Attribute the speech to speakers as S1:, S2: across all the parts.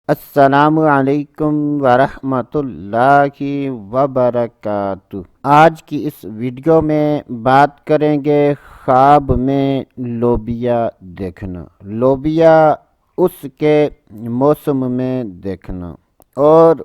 S1: السلام علیکم ورحمۃ اللہ وبرکاتہ۔ آج کی اس ویڈیو میں بات کریں گے خواب میں لوبیا دیکھنا، لوبیا اس کے موسم میں دیکھنا اور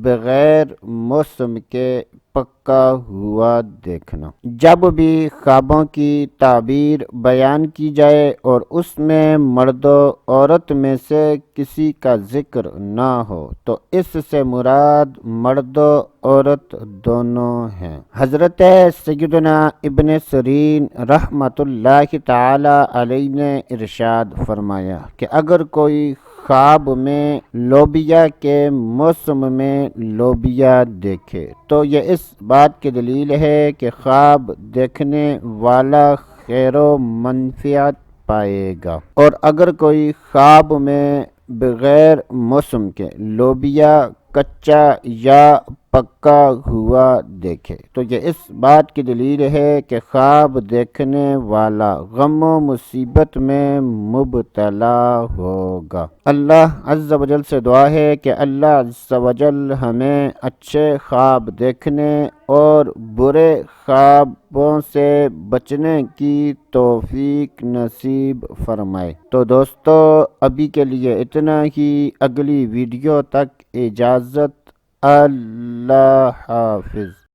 S1: بغیر موسم کے پکا ہوا دیکھنا۔ جب بھی خوابوں کی تعبیر بیان کی جائے اور اس میں مرد و عورت میں سے کسی کا ذکر نہ ہو تو اس سے مراد مرد و عورت دونوں ہیں۔ حضرت سیدنا ابن سیرین رحمۃ اللہ تعالی علیہ نے ارشاد فرمایا کہ اگر کوئی خواب میں لوبیا کے موسم میں لوبیا دیکھے تو یہ اس بات کی دلیل ہے کہ خواب دیکھنے والا خیر و منفعت پائے گا، اور اگر کوئی خواب میں بغیر موسم کے لوبیا کچا یا پکا ہوا دیکھے تو یہ اس بات کی دلیل ہے کہ خواب دیکھنے والا غم و مصیبت میں مبتلا ہوگا۔ اللہ عز و جل سے دعا ہے کہ اللہ عز و جل ہمیں اچھے خواب دیکھنے اور برے خوابوں سے بچنے کی توفیق نصیب فرمائے۔ تو دوستو ابھی کے لیے اتنا ہی، اگلی ویڈیو تک اجازت، اللہ حافظ۔